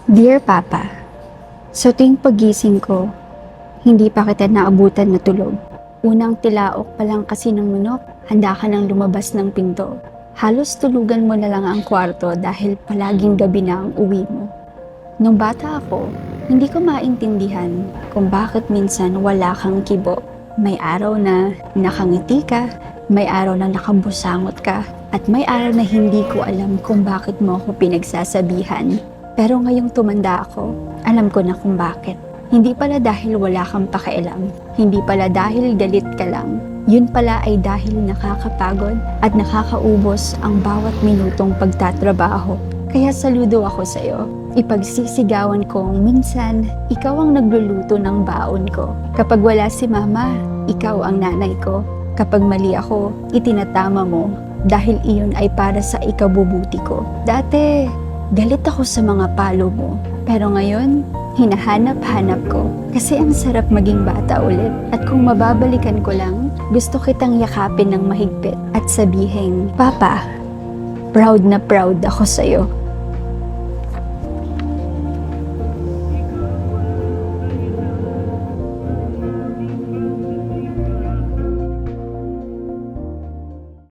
Dear Papa, sa tuwing pagising ko, hindi pa kita naabutan na tulog. Unang tilaok pa lang kasi ng manok, handa ka nang lumabas ng pinto. Halos tulugan mo na lang ang kwarto dahil palaging gabi na ang uwi mo. Nung bata ako, hindi ko maintindihan kung bakit minsan wala kang kibo. May araw na nakangiti ka, may araw na nakabusangot ka, at may araw na hindi ko alam kung bakit mo ako pinagsasabihan. Pero ngayong tumanda ako, alam ko na kung bakit. Hindi pala dahil wala kang pakialam. Hindi pala dahil galit ka lang. Yun pala ay dahil nakakapagod at nakakaubos ang bawat minutong pagtatrabaho. Kaya saludo ako sa'yo. Ipagsisigawan kong minsan, ikaw ang nagluluto ng baon ko. Kapag wala si mama, ikaw ang nanay ko. Kapag mali ako, itinatama mo dahil iyon ay para sa ikabubuti ko. Dati, galit ako sa mga palo mo. Pero ngayon, hinahanap-hanap ko. Kasi ang sarap maging bata ulit. At kung mababalikan ko lang, gusto kitang yakapin ng mahigpit at sabihin, Papa, proud na proud ako sa'yo.